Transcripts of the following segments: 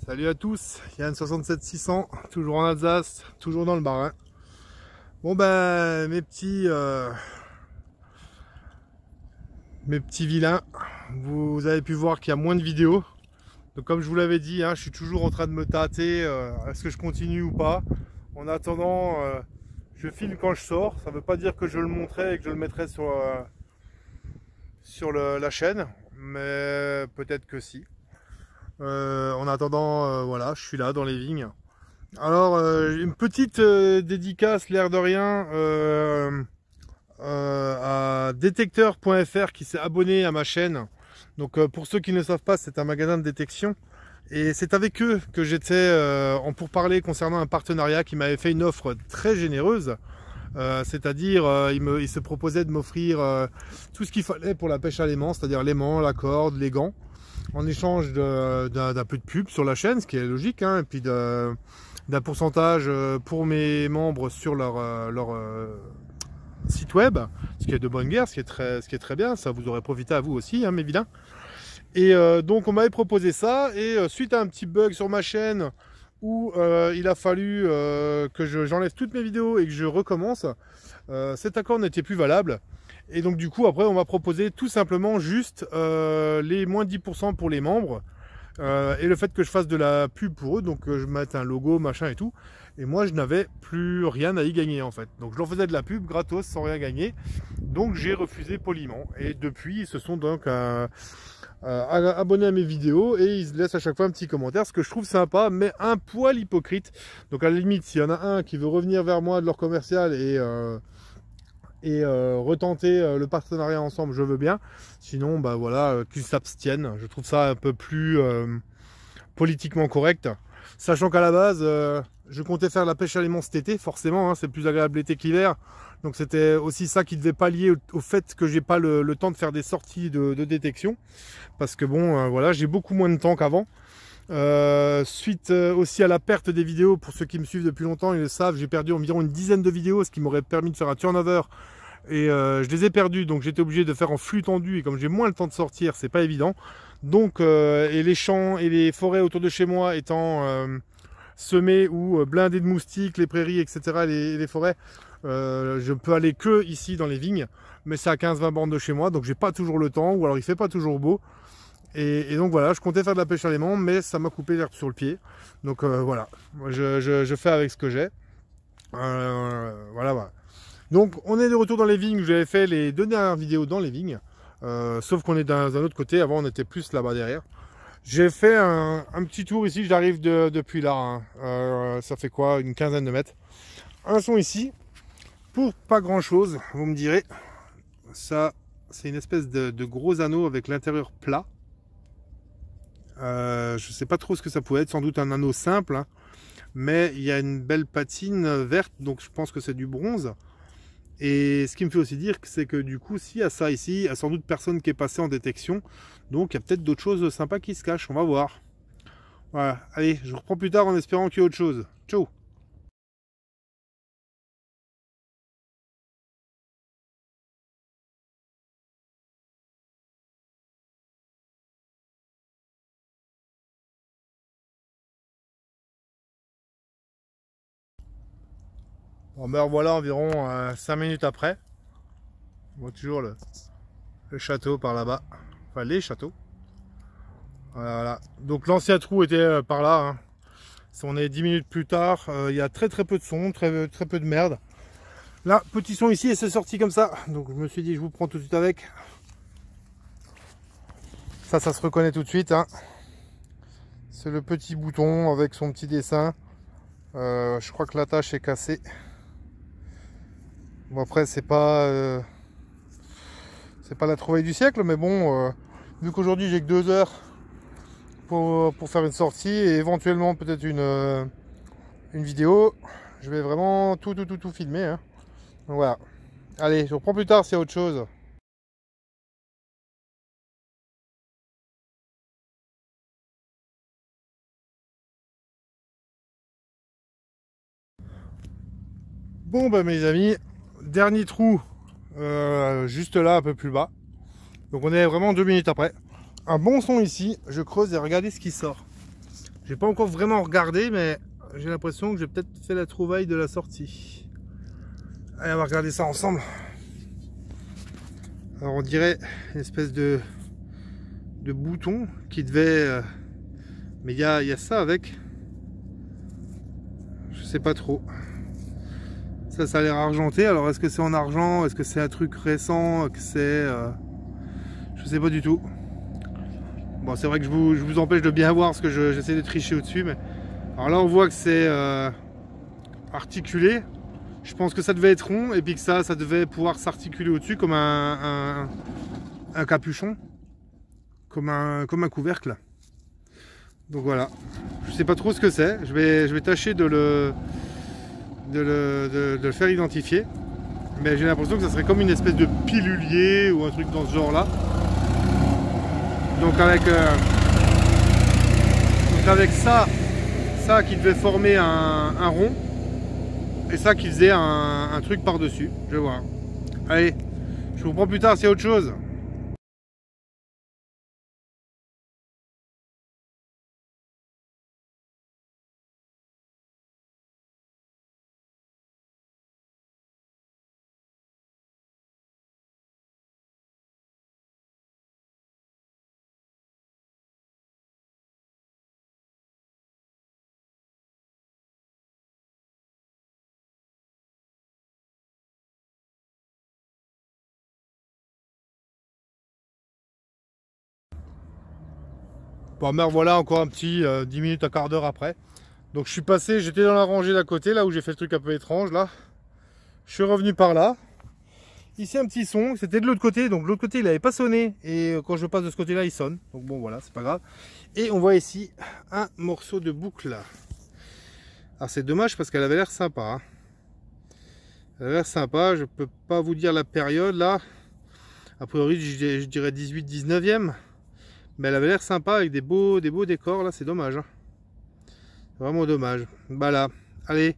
Salut à tous, Yann 67600, toujours en Alsace, toujours dans le Bas-Rhin. Bon ben mes petits vilains, vous avez pu voir qu'il y a moins de vidéos. Donc comme je vous l'avais dit, je suis toujours en train de me tâter, est-ce que je continue ou pas. En attendant, je filme quand je sors, ça ne veut pas dire que je le montrerai et que je le mettrai sur la chaîne, mais peut-être que si. En attendant, voilà, je suis là dans les vignes. Alors, une petite dédicace, l'air de rien, à détecteur.fr qui s'est abonné à ma chaîne. Donc, pour ceux qui ne savent pas, c'est un magasin de détection. Et c'est avec eux que j'étais en pourparlers concernant un partenariat qui m'avait fait une offre très généreuse. C'est-à-dire, il se proposait de m'offrir tout ce qu'il fallait pour la pêche à l'aimant, c'est-à-dire l'aimant, la corde, les gants, en échange d'un peu de pub sur la chaîne, ce qui est logique, et puis d'un pourcentage pour mes membres sur leur site web, ce qui est de bonne guerre, ce qui est très bien. Ça vous aurait profité à vous aussi, mes vilains. Et donc on m'avait proposé ça, et suite à un petit bug sur ma chaîne où il a fallu que j'enlève toutes mes vidéos et que je recommence, cet accord n'était plus valable. Et donc du coup après on m'a proposé tout simplement juste les moins 10% pour les membres, et le fait que je fasse de la pub pour eux, donc je mette un logo machin et tout, et moi je n'avais plus rien à y gagner en fait. Donc je leur faisais de la pub gratos sans rien gagner, donc j'ai refusé poliment. Et depuis ils se sont donc abonnés à mes vidéos et ils laissent à chaque fois un petit commentaire, ce que je trouve sympa mais un poil hypocrite. Donc à la limite, s'il y en a un qui veut revenir vers moi de leur commercial et retenter le partenariat ensemble, je veux bien. Sinon, bah voilà, qu'ils s'abstiennent. Je trouve ça un peu plus politiquement correct. Sachant qu'à la base, je comptais faire la pêche à l'aimant cet été, forcément, c'est plus agréable l'été que l'hiver. Donc c'était aussi ça qui devait pallier au fait que j'ai pas le temps de faire des sorties de détection. Parce que bon, voilà, j'ai beaucoup moins de temps qu'avant. Suite aussi à la perte des vidéos, pour ceux qui me suivent depuis longtemps, ils le savent, j'ai perdu environ une dizaine de vidéos, ce qui m'aurait permis de faire un turnover, et je les ai perdues, donc j'étais obligé de faire en flux tendu, et comme j'ai moins le temps de sortir, c'est pas évident. Donc et les champs et les forêts autour de chez moi étant semés ou blindés de moustiques, les prairies, etc., les forêts, je peux aller que ici dans les vignes, mais c'est à 15-20 bornes de chez moi, donc j'ai pas toujours le temps, ou alors il fait pas toujours beau. Et donc voilà, je comptais faire de la pêche à l'aimant, mais ça m'a coupé l'herbe sur le pied. Donc voilà, je fais avec ce que j'ai. Voilà. Donc on est de retour dans les vignes. J'avais fait les 2 dernières vidéos dans les vignes. Sauf qu'on est dans un autre côté. Avant on était plus là-bas derrière. J'ai fait un petit tour ici. J'arrive depuis là. Ça fait quoi? Une quinzaine de mètres. Un son ici. Pour pas grand-chose, vous me direz. Ça, c'est une espèce de gros anneau avec l'intérieur plat. Je sais pas trop ce que ça pouvait être, sans doute un anneau simple, mais il y a une belle patine verte, donc je pense que c'est du bronze. Et ce qui me fait aussi dire, c'est que du coup, s'il y a ça ici, il y a sans doute personne qui est passé en détection, donc il y a peut-être d'autres choses sympas qui se cachent, on va voir. Voilà, allez, je reprends plus tard en espérant qu'il y ait autre chose. Ciao. Bon ben voilà, environ 5 minutes après. On voit toujours le château par là-bas. Enfin les châteaux. Voilà. Donc l'ancien trou était par là. Si on est 10 minutes plus tard, il y a très peu de son, très peu de merde. Là, petit son ici et c'est sorti comme ça. Donc je me suis dit je vous prends tout de suite avec. Ça se reconnaît tout de suite. C'est le petit bouton avec son petit dessin. Je crois que l'attache est cassée. Bon après c'est pas la trouvaille du siècle, mais bon, vu qu'aujourd'hui j'ai que 2 heures pour faire une sortie et éventuellement peut-être une vidéo, je vais vraiment tout filmer. Donc voilà. Allez, je reprends plus tard s'il y a autre chose. Bon bah mes amis, dernier trou juste là, un peu plus bas. Donc on est vraiment 2 minutes après. Un bon son ici, je creuse et regardez ce qui sort. J'ai pas encore vraiment regardé, mais j'ai l'impression que j'ai peut-être fait la trouvaille de la sortie. Allez, on va regarder ça ensemble. Alors on dirait une espèce de bouton qui devait... mais il y a ça avec. Je sais pas trop. Ça a l'air argenté. Alors est-ce que c'est en argent? Est-ce que c'est un truc récent? Que c'est... je sais pas du tout. Bon, c'est vrai que je vous empêche de bien voir parce que j'essaie de tricher au-dessus. Mais... alors là on voit que c'est articulé. Je pense que ça devait être rond et puis que ça devait pouvoir s'articuler au-dessus comme un capuchon. Comme un couvercle. Donc voilà. Je sais pas trop ce que c'est. Je vais tâcher de le faire identifier. Mais j'ai l'impression que ça serait comme une espèce de pilulier ou un truc dans ce genre là. Donc avec ça qui devait former un rond. Et ça qui faisait un truc par dessus. Je vais voir. Allez, je vous prends plus tard s'il y a autre chose. Bon, mais voilà encore un petit 10 minutes, un quart d'heure après. Donc je suis passé, j'étais dans la rangée d'à côté, là où j'ai fait le truc un peu étrange, là. Je suis revenu par là. Ici un petit son, c'était de l'autre côté, donc de l'autre côté il n'avait pas sonné. Et quand je passe de ce côté-là, il sonne. Donc bon voilà, c'est pas grave. Et on voit ici un morceau de boucle. Alors c'est dommage parce qu'elle avait l'air sympa. Hein. Elle avait l'air sympa, je peux pas vous dire la période là. A priori je dirais 18-19e. Mais elle avait l'air sympa avec des beaux décors là, c'est dommage. Hein. Vraiment dommage. Bah là, allez,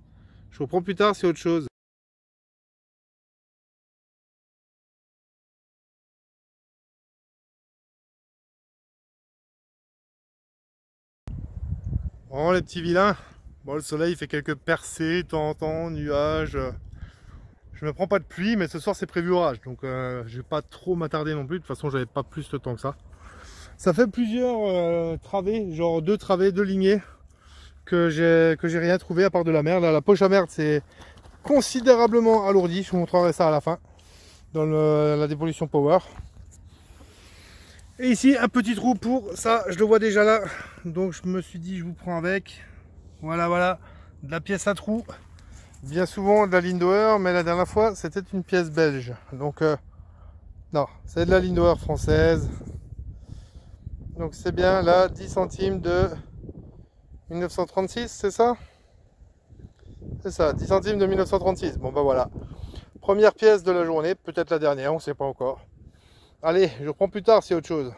je reprends plus tard, c'est autre chose. Bon les petits vilains. Bon le soleil fait quelques percées, de temps en temps, nuages. Je me prends pas de pluie, mais ce soir c'est prévu orage. Donc je vais pas trop m'attarder non plus. De toute façon j'avais pas plus de temps que ça. Ça fait plusieurs travées, genre 2 travées, 2 lignées que j'ai rien trouvé à part de la merde. Là, la poche à merde c'est considérablement alourdi. Je vous montrerai ça à la fin dans la dépollution power. Et ici un petit trou pour ça, je le vois déjà là. Donc je me suis dit je vous prends avec. Voilà, de la pièce à trou. Bien souvent de la Lindauer, mais la dernière fois c'était une pièce belge. Donc non, c'est de la Lindauer française. Donc c'est bien là, 10 centimes de 1936, c'est ça? C'est ça, 10 centimes de 1936. Bon bah voilà. Première pièce de la journée, peut-être la dernière, on ne sait pas encore. Allez, je reprends plus tard s'il y a autre chose.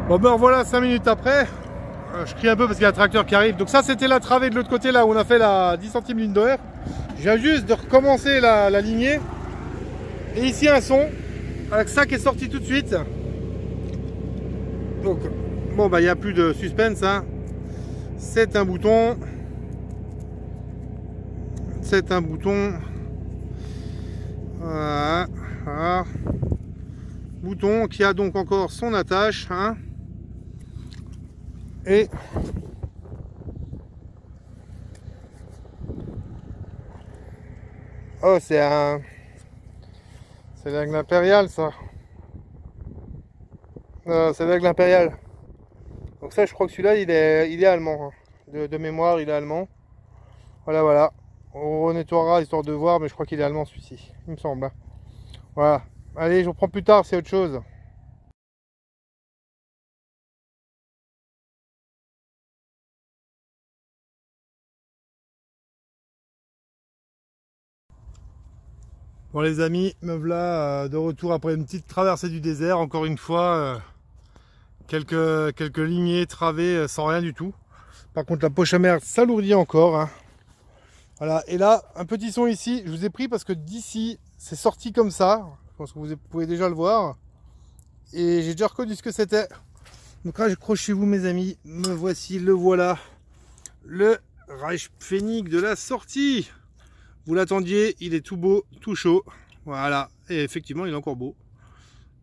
Bon ben voilà, 5 minutes après. Je crie un peu parce qu'il y a un tracteur qui arrive. Donc ça c'était la travée de l'autre côté là où on a fait la 10 centimes Lindauer. Je viens juste de recommencer la lignée. Et ici un son avec ça qui est sorti tout de suite. Donc bon bah il n'y a plus de suspense hein. C'est un bouton. C'est un bouton. Voilà. Bouton qui a donc encore son attache hein. Et oh c'est l'aigle impérial ça. C'est l'aigle impérial. Donc ça je crois que celui-là il est allemand hein. De mémoire il est allemand. Voilà. On nettoiera histoire de voir, mais je crois qu'il est allemand celui-ci, il me semble hein. Voilà, allez je reprends plus tard, c'est autre chose. Bon les amis, me voilà de retour après une petite traversée du désert, encore une fois, quelques lignées travées sans rien du tout. Par contre la poche à merde s'alourdit encore, hein. Voilà, et là, un petit son ici, je vous ai pris parce que d'ici, c'est sorti comme ça. Je pense que vous pouvez déjà le voir. Et j'ai déjà reconnu ce que c'était. Donc là, accrochez-vous mes amis, me voici, le voilà. Le Reich Pfennig de la sortie. Vous l'attendiez, il est tout beau, tout chaud. Voilà, et effectivement, il est encore beau.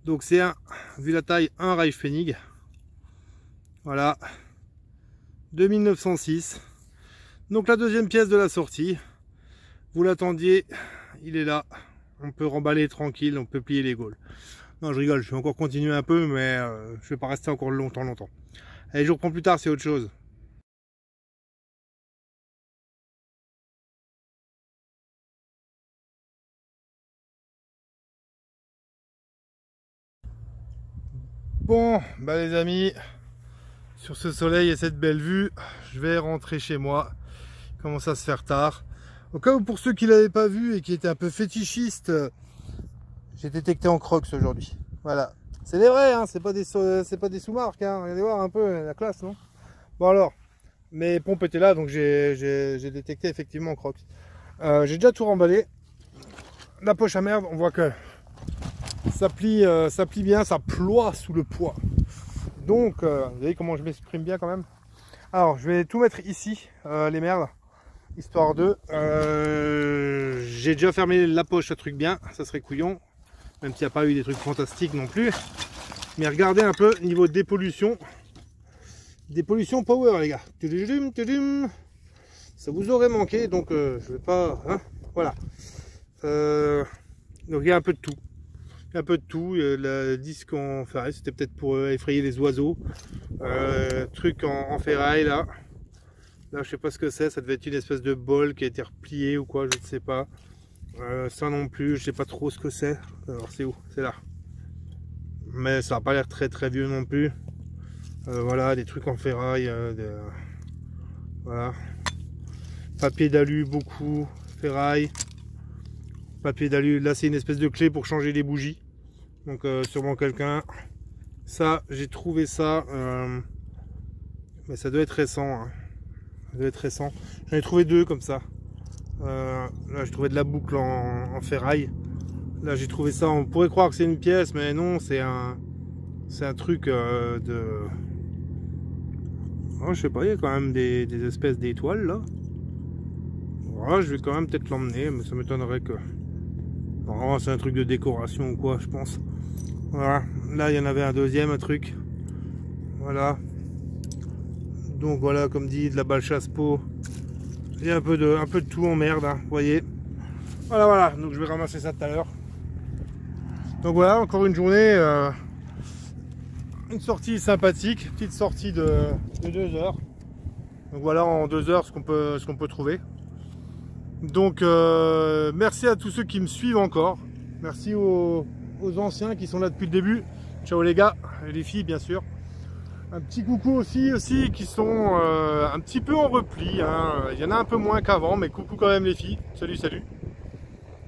Donc c'est un, vu la taille, un Reich Pfennig. Voilà, de 1906. Donc la deuxième pièce de la sortie, vous l'attendiez, il est là, on peut remballer tranquille, on peut plier les gaules. Non, je rigole, je vais encore continuer un peu, mais je vais pas rester encore longtemps. Allez, je reprends plus tard, c'est autre chose. Bon, bah les amis, sur ce soleil et cette belle vue, je vais rentrer chez moi. Il commence à se faire tard. Au cas où, pour ceux qui ne l'avaient pas vu et qui étaient un peu fétichistes, j'ai détecté en Crocs aujourd'hui. Voilà. C'est des vrais, hein, c'est pas des sous-marques. Hein. Regardez voir un peu la classe, non? Bon alors, mes pompes étaient là, donc j'ai détecté effectivement en Crocs. J'ai déjà tout remballé. La poche à merde, on voit que ça plie bien, ça ploie sous le poids. Donc, vous voyez comment je m'exprime bien quand même. Alors, je vais tout mettre ici, les merdes, histoire de... j'ai déjà fermé la poche à truc bien, ça serait couillon, même s'il n'y a pas eu des trucs fantastiques non plus. Mais regardez un peu niveau dépollution. Dépollution power, les gars. Ça vous aurait manqué, donc je vais pas... Hein, voilà. Donc il y a un peu de tout. Un peu de tout, le disque en ferraille, c'était peut-être pour effrayer les oiseaux. Truc en ferraille là. Là je sais pas ce que c'est, ça devait être une espèce de bol qui a été replié ou quoi, je ne sais pas. Ça non plus, je sais pas trop ce que c'est. Alors c'est où? C'est là. Mais ça n'a pas l'air très très vieux non plus. Voilà, des trucs en ferraille. Voilà. Papier d'alu, beaucoup. Ferraille. Papier d'alu, là c'est une espèce de clé pour changer les bougies. Donc sûrement quelqu'un. Ça, j'ai trouvé ça. Mais ça doit être récent. Hein. Ça doit être récent. J'en ai trouvé deux comme ça. Là j'ai trouvé de la boucle en ferraille. Là j'ai trouvé ça. On pourrait croire que c'est une pièce, mais non, c'est un truc de. Oh, je sais pas, il y a quand même des espèces d'étoiles là. Voilà, je vais quand même peut-être l'emmener, mais ça m'étonnerait que. Normalement c'est un truc de décoration ou quoi, je pense. Voilà, là il y en avait un deuxième, un truc. Voilà. Donc voilà, comme dit, de la balle chasse-peau. Il y a un peu de tout en merde, hein, vous voyez. Voilà, donc je vais ramasser ça tout à l'heure. Donc voilà, encore une journée, une sortie sympathique, petite sortie de 2 heures. Donc voilà, en 2 heures, ce qu'on peut trouver. Donc merci à tous ceux qui me suivent encore. Merci aux anciens qui sont là depuis le début. Ciao les gars, et les filles bien sûr. Un petit coucou aussi qui sont un petit peu en repli. Hein. Il y en a un peu moins qu'avant, mais coucou quand même les filles. Salut.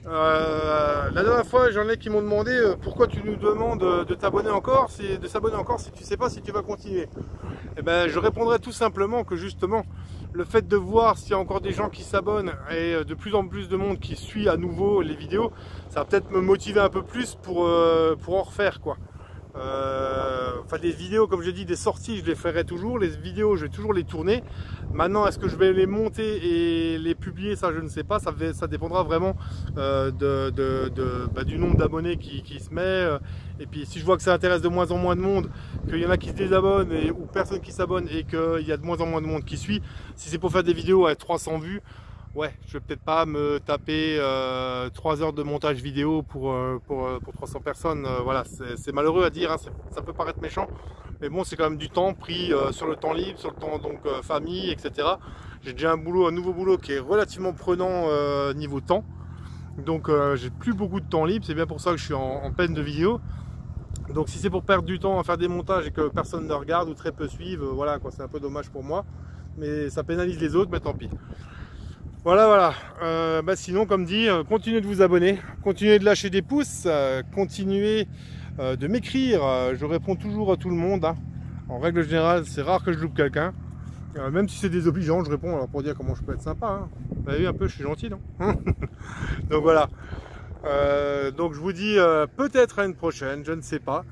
La dernière fois, j'en ai qui m'ont demandé pourquoi tu nous demandes de t'abonner encore, de s'abonner encore si tu sais pas si tu vas continuer. Et ben, je répondrai tout simplement que justement, le fait de voir s'il y a encore des gens qui s'abonnent et de plus en plus de monde qui suit à nouveau les vidéos, ça va peut-être me motiver un peu plus pour en refaire quoi. Enfin des vidéos, comme je dis, des sorties je les ferai toujours, les vidéos je vais toujours les tourner. Maintenant est-ce que je vais les monter et les publier, ça je ne sais pas, ça dépendra vraiment du nombre d'abonnés qui se met, et puis si je vois que ça intéresse de moins en moins de monde, qu'il y en a qui se désabonnent ou personne qui s'abonne et qu'il y a de moins en moins de monde qui suit, si c'est pour faire des vidéos à 300 vues, ouais, je vais peut-être pas me taper 3 heures de montage vidéo pour 300 personnes. Voilà, c'est malheureux à dire, hein, ça peut paraître méchant, mais bon, c'est quand même du temps pris sur le temps libre, sur le temps donc famille, etc. J'ai déjà un nouveau boulot qui est relativement prenant niveau temps, donc j'ai plus beaucoup de temps libre. C'est bien pour ça que je suis en peine de vidéo. Donc si c'est pour perdre du temps à faire des montages et que personne ne regarde ou très peu suivent, voilà quoi, c'est un peu dommage pour moi, mais ça pénalise les autres, mais tant pis. Voilà. Sinon, comme dit, continuez de vous abonner, continuez de lâcher des pouces, continuez de m'écrire. Je réponds toujours à tout le monde. Hein. En règle générale, c'est rare que je loupe quelqu'un. Même si c'est désobligeant, je réponds alors pour dire comment je peux être sympa. Hein. Vous avez vu un peu, je suis gentil, non? Donc voilà. Donc je vous dis peut-être à une prochaine, je ne sais pas.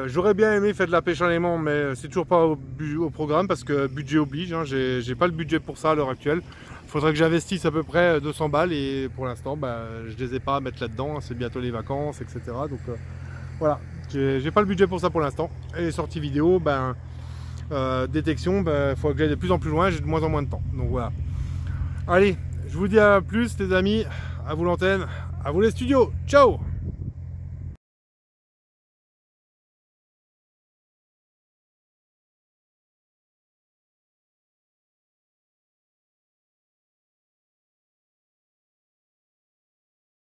J'aurais bien aimé faire de la pêche en aimant, mais c'est toujours pas au programme parce que budget oblige. Hein. J'ai pas le budget pour ça à l'heure actuelle. Il faudrait que j'investisse à peu près 200 balles et pour l'instant, je les ai pas à mettre là-dedans. Hein. C'est bientôt les vacances, etc. Donc voilà, j'ai pas le budget pour ça pour l'instant. Et les sorties vidéo, détection, il faut que j'aille de plus en plus loin. J'ai de moins en moins de temps. Donc voilà. Allez, je vous dis à plus les amis. À vous l'antenne, à vous les studios. Ciao!